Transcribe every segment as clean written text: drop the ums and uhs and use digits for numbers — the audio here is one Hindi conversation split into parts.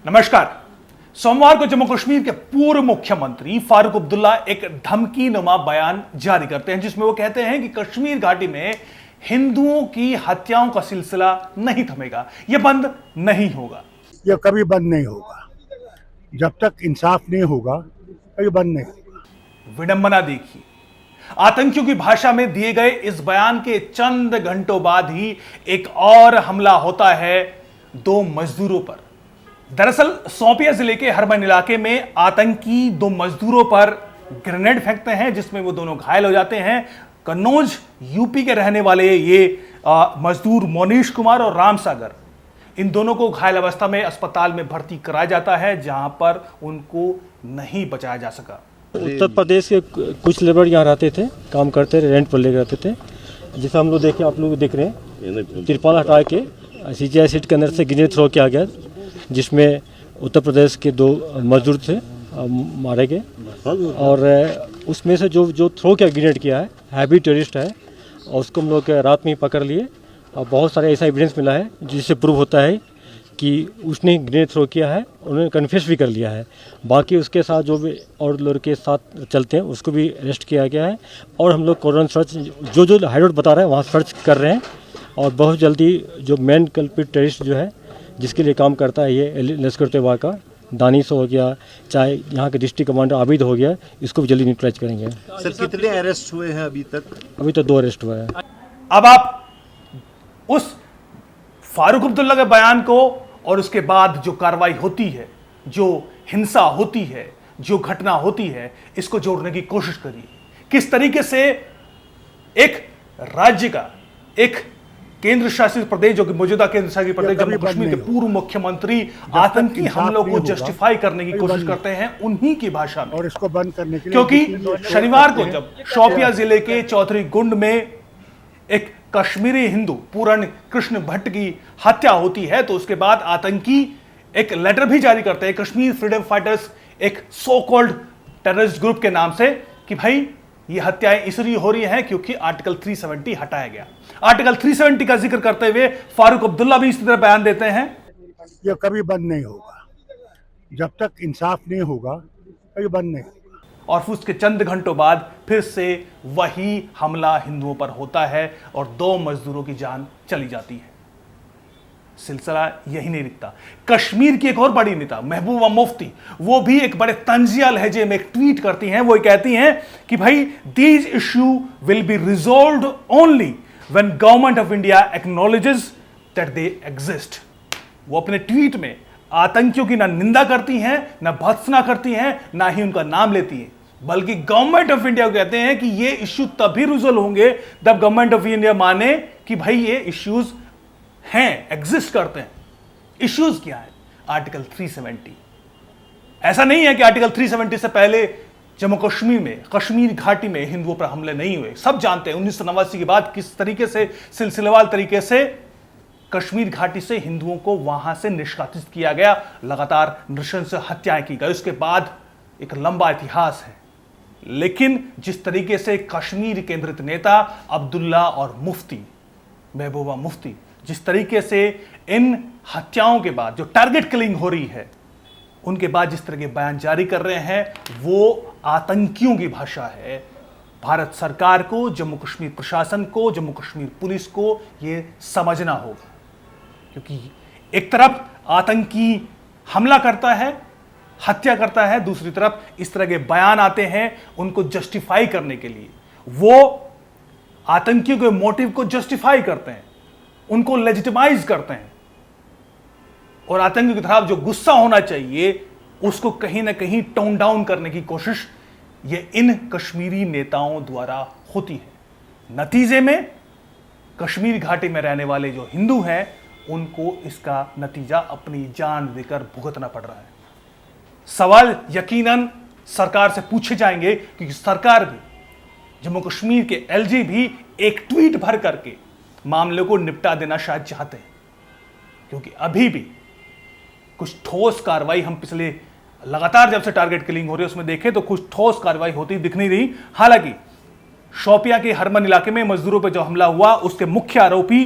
नमस्कार। सोमवार को जम्मू कश्मीर के पूर्व मुख्यमंत्री फारूक अब्दुल्ला एक धमकीनुमा बयान जारी करते हैं जिसमें वो कहते हैं कि कश्मीर घाटी में हिंदुओं की हत्याओं का सिलसिला नहीं थमेगा, यह बंद नहीं होगा। यह कभी बंद नहीं होगा। जब तक इंसाफ नहीं होगा कभी बंद नहीं होगा। विडंबना देखिए, आतंकियों की भाषा में दिए गए इस बयान के चंद घंटों बाद ही एक और हमला होता है दो मजदूरों पर। दरअसल शोपियां जिले के हरमन इलाके में आतंकी दो मजदूरों पर ग्रेनेड फेंकते हैं जिसमें वो दोनों घायल हो जाते हैं। कन्नौज यूपी के रहने वाले ये मजदूर मोनीश कुमार और राम सागर, इन दोनों को घायल अवस्था में अस्पताल में भर्ती कराया जाता है जहां पर उनको नहीं बचाया जा सका। उत्तर प्रदेश के कुछ लेबर यहाँ रहते थे, काम करते रहे, रेंट पर लेकर रहते थे। जैसे हम लोग देखें, आप लोग देख रहे हैं, तिरपाल हटा के सीजीआई सीट के अंदर से ग्रेनेड थ्रो किया गया जिसमें उत्तर प्रदेश के दो मजदूर थे मारे गए। और उसमें से जो थ्रो किया, ग्रेनेड किया है, हैवी टेररिस्ट है और उसको हम लोग रात में ही पकड़ लिए। और बहुत सारे ऐसा एविडेंस मिला है जिससे प्रूव होता है कि उसने ग्रेनेड थ्रो किया है, उन्होंने कन्फेस भी कर लिया है। बाकी उसके साथ जो भी और लोग के साथ चलते हैं उसको भी अरेस्ट किया गया है। और हम लोग कॉर्डन सर्च जो हाईरोड बता रहे हैं वहाँ सर्च कर रहे हैं। और बहुत जल्दी जो मेन कल्प्रिट टेररिस्ट जो है जिसके लिए काम करता है ये लश्कर तैयबा का दानिश हो गया, चाहे यहाँ के डिस्ट्रिक्ट कमांडर आबिद हो गया, इसको भी जल्दी न्यूट्रलाइज करेंगे। सर कितने अरेस्ट हुए हैं अभी तक? अभी तो 2 अरेस्ट हुआ है। अब आप उस फारूक अब्दुल्ला के बयान को और उसके बाद जो कार्रवाई होती है, जो हिंसा होती है, जो घटना होती है, इसको जोड़ने की कोशिश करिए। किस तरीके से एक राज्य का, एक केंद्र शासित प्रदेश, जो कि मौजूदा केंद्र शासित प्रदेश जम्मू कश्मीर के पूर्व मुख्यमंत्री आतंकी हमलों को जस्टिफाई करने की कोशिश करते हैं उन्हीं की भाषा में। और इसको बंद करने के लिए, क्योंकि शनिवार को जब शोपियां जिले के चौधरी गुंड में एक कश्मीरी हिंदू पूरण कृष्ण भट्ट की हत्या होती है तो उसके बाद आतंकी एक लेटर भी जारी करते हैं कश्मीर फ्रीडम फाइटर्स, एक सो कॉल्ड टेररिस्ट ग्रुप के नाम से, कि भाई ये हत्याएं इसलिए हो रही हैं क्योंकि आर्टिकल 370 हटाया गया। आर्टिकल 370 का जिक्र करते हुए फारूक अब्दुल्ला भी इसी तरह बयान देते हैं, यह कभी बंद नहीं होगा। जब तक इंसाफ नहीं होगा कभी बंद नहीं होगा। और फिर उसके चंद घंटों बाद फिर से वही हमला हिंदुओं पर होता है और 2 मजदूरों की जान चली जाती है। सिलसिला यही नहीं रुकता। कश्मीर की एक और बड़ी नेता महबूबा मुफ्ती, वो भी एक बड़े तंजिया लहजे में एक ट्वीट करती हैं। वो कहती हैं कि भाई these issue will be resolved only when government of India acknowledges that they exist. वो अपने ट्वीट में आतंकियों की ना निंदा करती हैं, ना भर्त्सना करती हैं, ना ही उनका नाम लेती हैं, बल्कि गवर्नमेंट ऑफ इंडिया को कहते हैं कि ये इश्यू तभी रिजॉल्व होंगे जब गवर्नमेंट ऑफ इंडिया माने कि भाई ये इश्यूज हैं, एग्जिस्ट करते हैं। इश्यूज क्या है? आर्टिकल 370। ऐसा नहीं है कि आर्टिकल 370 से पहले जम्मू कश्मीर में, कश्मीर घाटी में हिंदुओं पर हमले नहीं हुए। सब जानते हैं 1989 के बाद किस तरीके से सिलसिलेवार तरीके से कश्मीर घाटी से हिंदुओं को वहां से निष्कासित किया गया, लगातार नृशंस हत्याएं की गई। उसके बाद एक लंबा इतिहास है। लेकिन जिस तरीके से कश्मीर केंद्रित नेता अब्दुल्ला और मुफ्ती, महबूबा मुफ्ती, जिस तरीके से इन हत्याओं के बाद जो टारगेट किलिंग हो रही है उनके बाद जिस तरह के बयान जारी कर रहे हैं, वो आतंकियों की भाषा है। भारत सरकार को, जम्मू कश्मीर प्रशासन को, जम्मू कश्मीर पुलिस को यह समझना होगा, क्योंकि एक तरफ आतंकी हमला करता है, हत्या करता है, दूसरी तरफ इस तरह के बयान आते हैं उनको जस्टिफाई करने के लिए। वो आतंकियों के मोटिव को जस्टिफाई करते हैं, उनको लेजिटिमाइज करते हैं, और आतंकियों की तरफ जो गुस्सा होना चाहिए उसको कहीं ना कहीं टोन डाउन करने की कोशिश ये इन कश्मीरी नेताओं द्वारा होती है। नतीजे में कश्मीर घाटी में रहने वाले जो हिंदू हैं उनको इसका नतीजा अपनी जान देकर भुगतना पड़ रहा है। सवाल यकीनन सरकार से पूछे जाएंगे, क्योंकि सरकार भी, जम्मू कश्मीर के एलजी भी एक ट्वीट भर करके मामले को निपटा देना शायद चाहते हैं, क्योंकि अभी भी कुछ ठोस कार्रवाई हम पिछले लगातार जब से टारगेट किलिंग हो रही है उसमें देखें तो कुछ ठोस कार्रवाई होती दिख नहीं रही। हालांकि शोपियां के हरमन इलाके में मजदूरों पर जो हमला हुआ उसके मुख्य आरोपी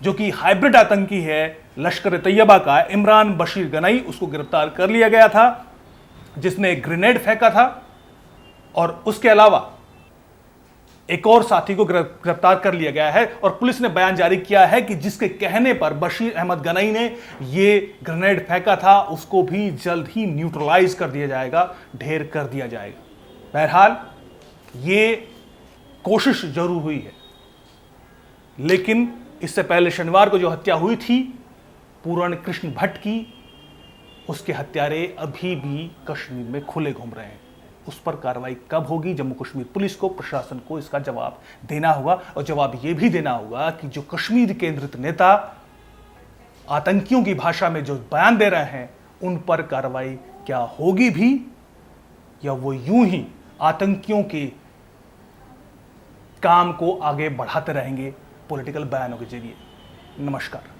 जो कि हाइब्रिड आतंकी है लश्कर तैयबा का, इमरान बशीर गनई, उसको गिरफ्तार कर लिया गया था, जिसने ग्रेनेड फेंका था। और उसके अलावा एक और साथी को गिरफ्तार कर लिया गया है और पुलिस ने बयान जारी किया है कि जिसके कहने पर बशीर अहमद गनई ने ये ग्रेनेड फेंका था, उसको भी जल्द ही न्यूट्रलाइज कर दिया जाएगा, ढेर कर दिया जाएगा। बहरहाल ये कोशिश जरूर हुई है, लेकिन इससे पहले शनिवार को जो हत्या हुई थी पूर्ण कृष्ण भट्ट की, उसके हत्यारे अभी भी कश्मीर में खुले घूम रहे हैं। उस पर कार्रवाई कब होगी? जम्मू कश्मीर पुलिस को, प्रशासन को इसका जवाब देना होगा। और जवाब यह भी देना होगा कि जो कश्मीर केंद्रित नेता आतंकियों की भाषा में जो बयान दे रहे हैं, उन पर कार्रवाई क्या होगी भी, या वो यूं ही आतंकियों के काम को आगे बढ़ाते रहेंगे पॉलिटिकल बयानों के जरिए। नमस्कार।